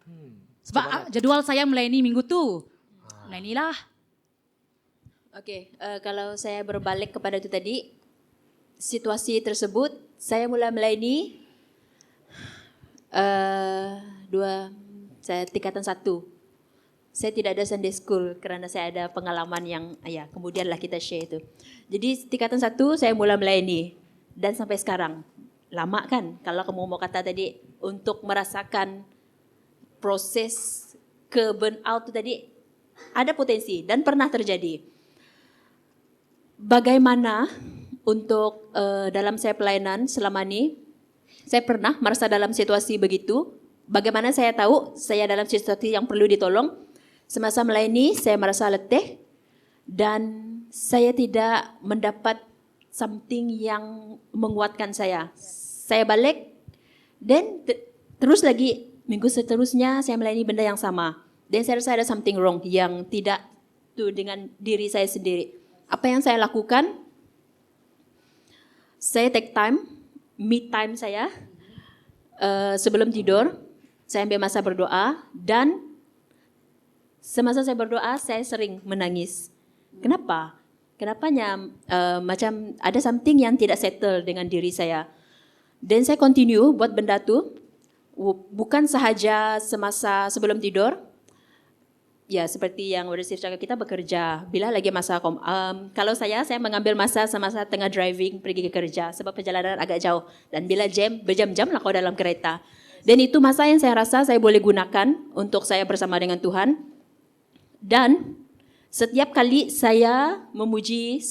Sebab jadwal saya melayani minggu tu. Nah inilah. Oke, kalau saya berbalik kepada itu tadi, situasi tersebut, saya mulai melayani saya tingkatan 1. Saya tidak ada Sunday school kerana saya ada pengalaman yang kemudianlah kita share itu. Jadi tingkatan 1 saya mulai melayani dan sampai sekarang. Lama kan kalau kamu mau kata tadi untuk merasakan proses ke burnout itu tadi ada potensi dan pernah terjadi. Bagaimana untuk dalam saya pelayanan selama ini, saya pernah merasa dalam situasi begitu. Bagaimana saya tahu saya dalam situasi yang perlu ditolong. Semasa melayani saya merasa letih dan saya tidak mendapat something yang menguatkan saya. Saya balik dan terus lagi minggu seterusnya saya melayani benda yang sama. Dan saya rasa ada something wrong yang tidak tu dengan diri saya sendiri. Apa yang saya lakukan? Saya take time, me time saya sebelum tidur. Saya ambil masa berdoa dan semasa saya berdoa saya sering menangis. Kenapa? Kenapanya macam ada something yang tidak settle dengan diri saya. Dan saya continue buat benda tu. Bukan sahaja semasa sebelum tidur. Ya, seperti yang Brother Steve cakap, kita bekerja. Bila lagi masa kalau saya mengambil masa semasa tengah driving pergi ke kerja sebab perjalanan agak jauh dan bila jam berjam-jam lah kau dalam kereta. Dan itu masa yang saya rasa saya boleh gunakan untuk saya bersama dengan Tuhan. Dan setiap kali saya memuji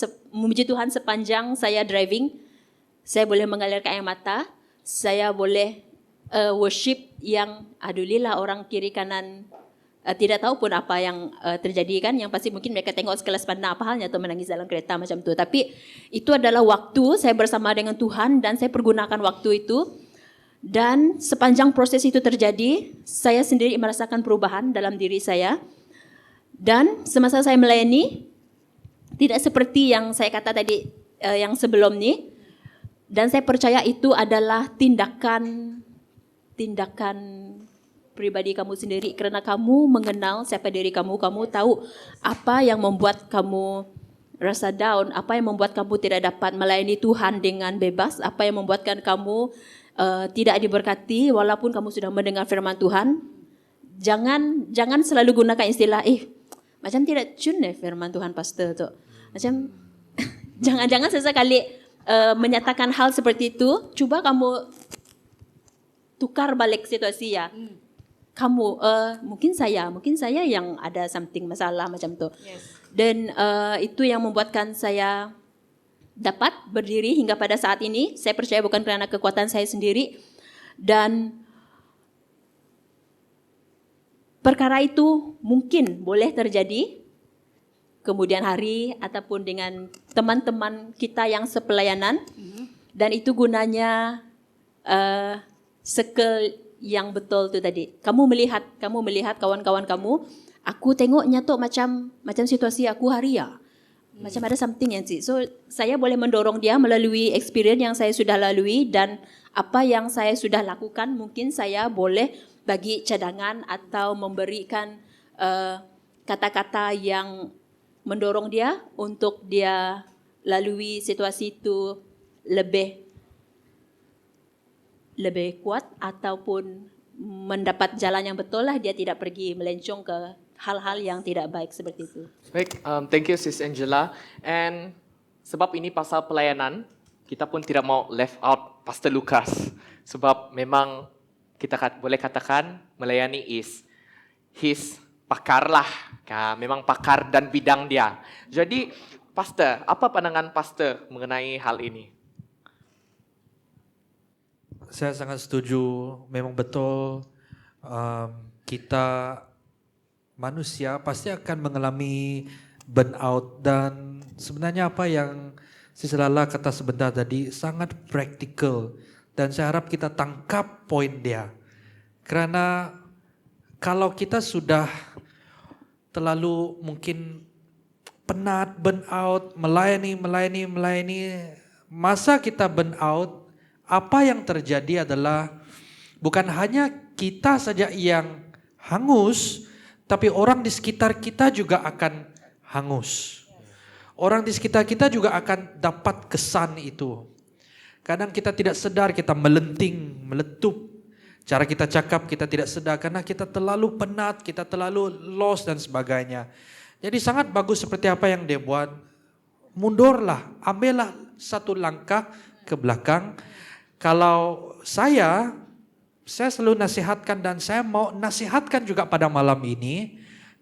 Tuhan sepanjang saya driving, saya boleh mengalirkan air mata, saya boleh worship yang adulilah orang kiri kanan tidak tahu pun apa yang terjadi kan, yang pasti mungkin mereka tengok sekelas pandang apa halnya atau menangis dalam kereta macam tu. Tapi itu adalah waktu saya bersama dengan Tuhan dan saya pergunakan waktu itu. Dan sepanjang proses itu terjadi, saya sendiri merasakan perubahan dalam diri saya. Dan semasa saya melayani, tidak seperti yang saya kata tadi yang sebelum ni. Dan saya percaya itu adalah tindakan pribadi kamu sendiri kerana kamu mengenal siapa diri kamu, kamu tahu apa yang membuat kamu rasa down, apa yang membuat kamu tidak dapat melayani Tuhan dengan bebas, apa yang membuatkan kamu tidak diberkati walaupun kamu sudah mendengar firman Tuhan. Jangan selalu gunakan istilah macam tidak tune firman Tuhan pastor tu. Macam jangan sesekali menyatakan hal seperti itu. Cuba kamu tukar balik situasi ya. Kamu mungkin saya yang ada something masalah macam tu. Yes. Dan itu yang membuatkan saya dapat berdiri hingga pada saat ini. Saya percaya bukan kerana kekuatan saya sendiri. Dan perkara itu mungkin boleh terjadi kemudian hari ataupun dengan teman-teman kita yang sepelayanan. Dan itu gunanya circle yang betul tu tadi. Kamu melihat kawan-kawan kamu, aku tengoknya tu macam situasi aku hari ya. Macam ada something yang so saya boleh mendorong dia melalui experience yang saya sudah lalui dan apa yang saya sudah lakukan, mungkin saya boleh bagi cadangan atau memberikan kata-kata yang mendorong dia untuk dia lalui situasi itu lebih kuat ataupun mendapat jalan yang betul lah, dia tidak pergi melencong ke hal-hal yang tidak baik seperti itu. Baik, thank you Sis Angela. And sebab ini pasal pelayanan, kita pun tidak mau left out Pastor Lucas. Sebab memang kita boleh katakan melayani is his pakar lah. Memang pakar dan bidang dia. Jadi Pastor, apa pandangan Pastor mengenai hal ini? Saya sangat setuju, memang betul kita manusia pasti akan mengalami burnout, dan sebenarnya apa yang Sis Lala kata sebentar tadi sangat praktikal, dan saya harap kita tangkap poin dia. Karena kalau kita sudah terlalu mungkin penat, burnout, melayani, masa kita burnout, apa yang terjadi adalah bukan hanya kita saja yang hangus, tapi orang di sekitar kita juga akan hangus. Orang di sekitar kita juga akan dapat kesan itu. Kadang kita tidak sadar, kita melenting, meletup. Cara kita cakap kita tidak sedar karena kita terlalu penat, kita terlalu lost dan sebagainya. Jadi sangat bagus seperti apa yang dia buat. Mundurlah, ambillah satu langkah ke belakang. Kalau saya selalu nasihatkan, dan saya mau nasihatkan juga pada malam ini.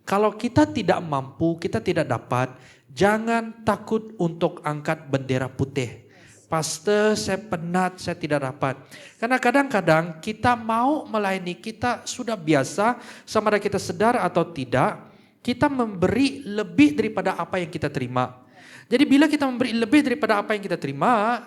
Kalau kita tidak mampu, kita tidak dapat, jangan takut untuk angkat bendera putih. Pastor, saya penat, saya tidak dapat. Karena kadang-kadang kita mau melayani, kita sudah biasa, sama ada kita sedar atau tidak, kita memberi lebih daripada apa yang kita terima. Jadi bila kita memberi lebih daripada apa yang kita terima,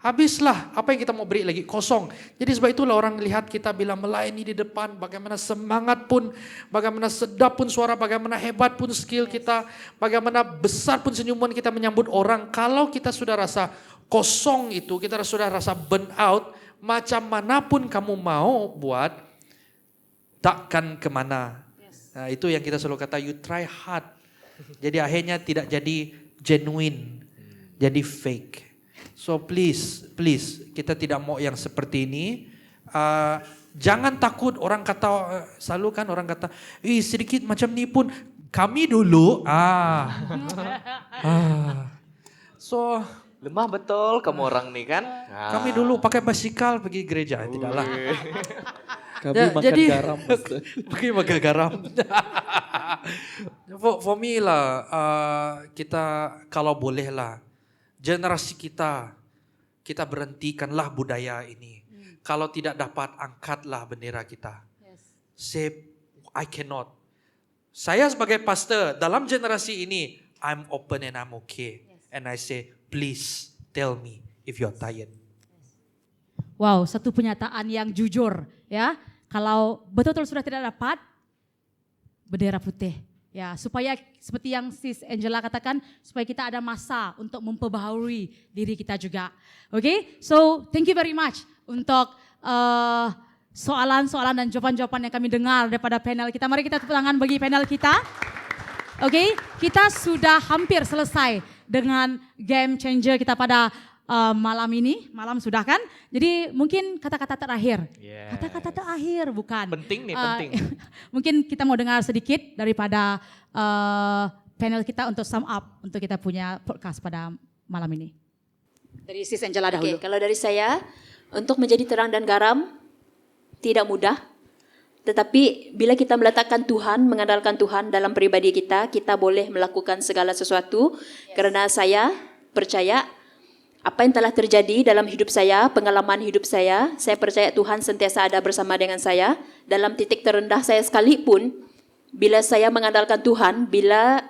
habislah apa yang kita mau beri lagi, kosong. Jadi sebab itulah orang lihat kita bila melayani di depan, bagaimana semangat pun, bagaimana sedap pun suara, bagaimana hebat pun skill kita, bagaimana besar pun senyuman kita menyambut orang. Kalau kita sudah rasa kosong itu, kita sudah rasa burn out, macam manapun kamu mau buat, takkan kemana. Nah, itu yang kita selalu kata, you try hard. Jadi akhirnya tidak jadi genuine, jadi fake. So please, kita tidak mau yang seperti ini. Jangan takut orang kata, selalu kan orang kata, sedikit macam ni pun kami dulu. So Lemah betul kamu orang nih kan. kami dulu pakai basikal pergi gereja, tidaklah. Kami Ya, makan jadi- garam. Pastor. Pergi makan garam. for me lah, kita kalau boleh lah, generasi kita berhentikanlah budaya ini. Kalau tidak dapat, angkatlah bendera kita. Say, I cannot. Saya sebagai pastor, dalam generasi ini, I'm open and I'm okay. And I say, please tell me if you're tired. Wow, satu pernyataan yang jujur ya. Kalau betul-betul sudah tidak dapat, bendera putih. Ya, supaya seperti yang Sis Angela katakan, supaya kita ada masa untuk memperbaharui diri kita juga. Oke, so thank you very much untuk soalan-soalan dan jawaban-jawaban yang kami dengar daripada panel kita. Mari kita tepuk tangan bagi panel kita. Oke, kita sudah hampir selesai dengan game changer kita pada malam ini. Malam sudah kan? Jadi mungkin kata-kata terakhir. Yeah. Kata-kata terakhir bukan. Penting nih, Eh, penting. Mungkin kita mau dengar sedikit daripada panel kita untuk sum up untuk kita punya podcast pada malam ini. Dari Sis Angela dahulu. Oke, kalau dari saya, untuk menjadi terang dan garam tidak mudah. Tetapi bila kita meletakkan Tuhan, mengandalkan Tuhan dalam pribadi kita, kita boleh melakukan segala sesuatu. Karena saya percaya apa yang telah terjadi dalam hidup saya, pengalaman hidup saya percaya Tuhan sentiasa ada bersama dengan saya. Dalam titik terendah saya sekalipun, bila saya mengandalkan Tuhan, bila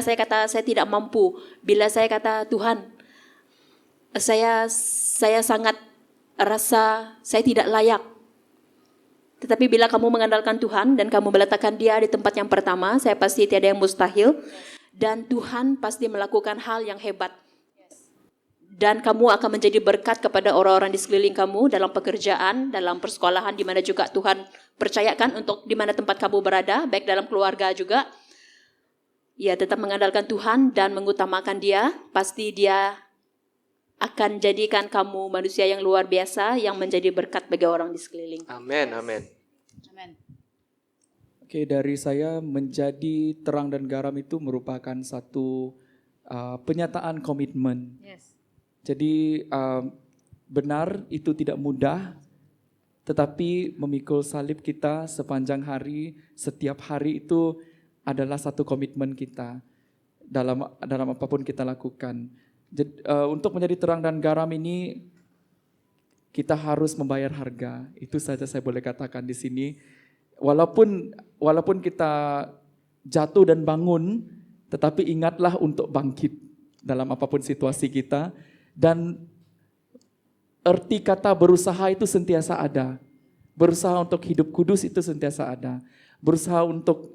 saya kata saya tidak mampu, bila saya kata Tuhan, saya sangat rasa saya tidak layak. Tetapi bila kamu mengandalkan Tuhan dan kamu meletakkan Dia di tempat yang pertama, saya pasti tiada yang mustahil. Dan Tuhan pasti melakukan hal yang hebat. Dan kamu akan menjadi berkat kepada orang-orang di sekeliling kamu dalam pekerjaan, dalam persekolahan, di mana juga Tuhan percayakan untuk di mana tempat kamu berada, baik dalam keluarga juga. Ya, tetap mengandalkan Tuhan dan mengutamakan Dia, pasti Dia akan jadikan kamu manusia yang luar biasa yang menjadi berkat bagi orang di sekeliling. Amin, amin. Amen. Oke, dari saya menjadi terang dan garam itu merupakan satu penyataan komitmen. Yes. Jadi benar itu tidak mudah, tetapi memikul salib kita sepanjang hari, setiap hari itu adalah satu komitmen kita dalam apapun kita lakukan. Jadi, untuk menjadi terang dan garam ini kita harus membayar harga. Itu saja saya boleh katakan di sini. Walaupun kita jatuh dan bangun, tetapi ingatlah untuk bangkit dalam apapun situasi kita. Dan arti kata berusaha itu sentiasa ada. Berusaha untuk hidup kudus itu sentiasa ada. Berusaha untuk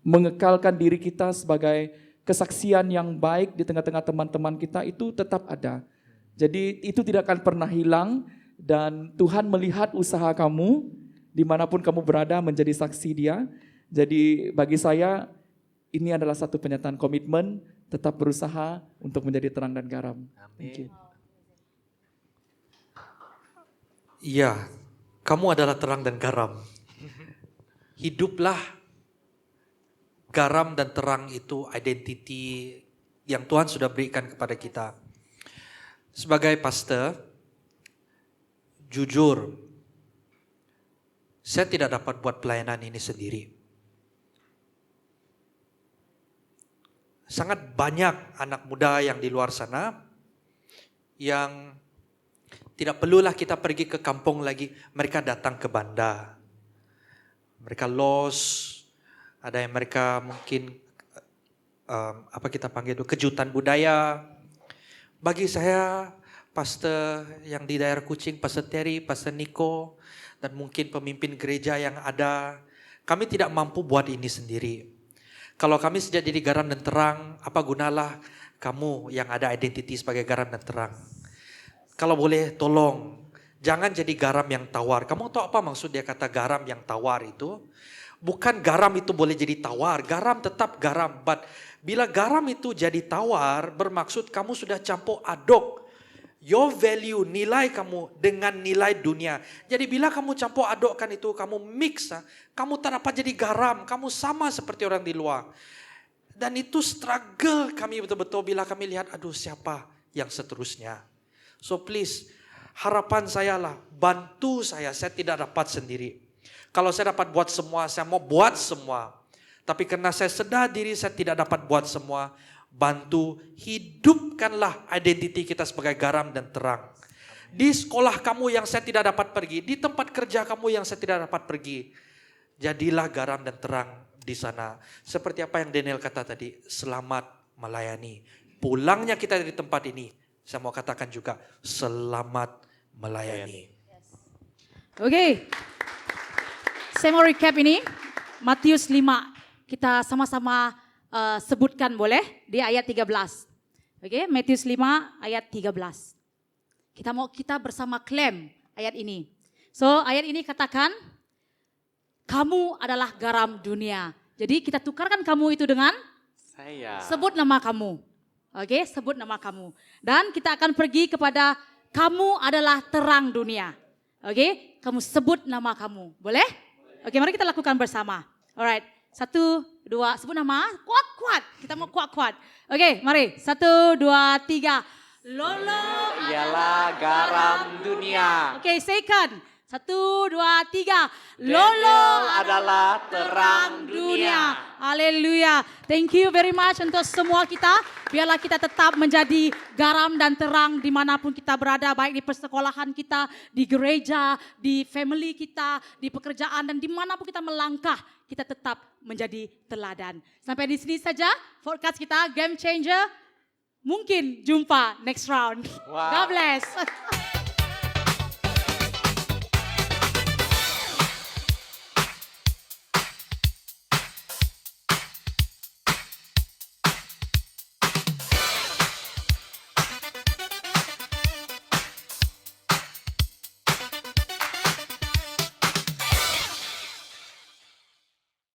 mengekalkan diri kita sebagai kesaksian yang baik di tengah-tengah teman-teman kita itu tetap ada. Jadi itu tidak akan pernah hilang dan Tuhan melihat usaha kamu dimanapun kamu berada menjadi saksi Dia. Jadi bagi saya ini adalah satu pernyataan komitmen tetap berusaha untuk menjadi terang dan garam. Amin. Iya, kamu adalah terang dan garam. Hiduplah garam dan terang itu identiti yang Tuhan sudah berikan kepada kita. Sebagai pastor, jujur, saya tidak dapat buat pelayanan ini sendiri. Sangat banyak anak muda yang di luar sana yang tidak perlulah kita pergi ke kampung lagi, mereka datang ke Banda. Mereka lost, ada yang mereka mungkin apa kita panggil itu kejutan budaya. Bagi saya, pastor yang di daerah Kuching, Pastor Terry, Pastor Nico, dan mungkin pemimpin gereja yang ada, kami tidak mampu buat ini sendiri. Kalau kami sejak jadi garam dan terang, apa gunalah kamu yang ada identiti sebagai garam dan terang. Kalau boleh tolong, jangan jadi garam yang tawar. Kamu tahu apa maksud dia kata garam yang tawar itu? Bukan garam itu boleh jadi tawar, garam tetap garam. But bila garam itu jadi tawar, bermaksud kamu sudah campur aduk your value, nilai kamu dengan nilai dunia. Jadi bila kamu campur adukkan itu, kamu mix, kamu tak dapat jadi garam, kamu sama seperti orang di luar. Dan itu struggle kami betul-betul bila kami lihat, aduh siapa yang seterusnya. So please, harapan saya lah, bantu saya tidak dapat sendiri. Kalau saya dapat buat semua, saya mau buat semua. Tapi karena saya sedar diri saya tidak dapat buat semua, bantu hidupkanlah identiti kita sebagai garam dan terang. Di sekolah kamu yang saya tidak dapat pergi, di tempat kerja kamu yang saya tidak dapat pergi, jadilah garam dan terang di sana. Seperti apa yang Daniel kata tadi, selamat melayani. Pulangnya kita dari tempat ini, saya mau katakan juga, selamat melayani. Oke. Saya mau recap ini, Matius 5, kita sama-sama sebutkan boleh di ayat 13. Oke, Matius 5 ayat 13. Kita bersama klaim ayat ini. So, ayat ini katakan, kamu adalah garam dunia. Jadi kita tukarkan kamu itu dengan Saya. sebut nama kamu. Oke, sebut nama kamu. Dan kita akan pergi kepada kamu adalah terang dunia. Oke, kamu sebut nama kamu. Boleh? Oke, mari kita lakukan bersama. Alright, 1, 2, sebut nama, kuat-kuat. Kita mau kuat-kuat. Oke, mari. 1, 2, 3. Lolo Ialah garam dunia. Oke, second. 1, 2, 3. Lolo adalah terang dunia. Haleluya. Thank you very much untuk semua kita. Biarlah kita tetap menjadi garam dan terang dimanapun kita berada. Baik di persekolahan kita, di gereja, di family kita, di pekerjaan. Dan dimanapun kita melangkah, kita tetap menjadi teladan. Sampai di sini saja podcast kita Game Changer. Mungkin jumpa next round. Wow. God bless.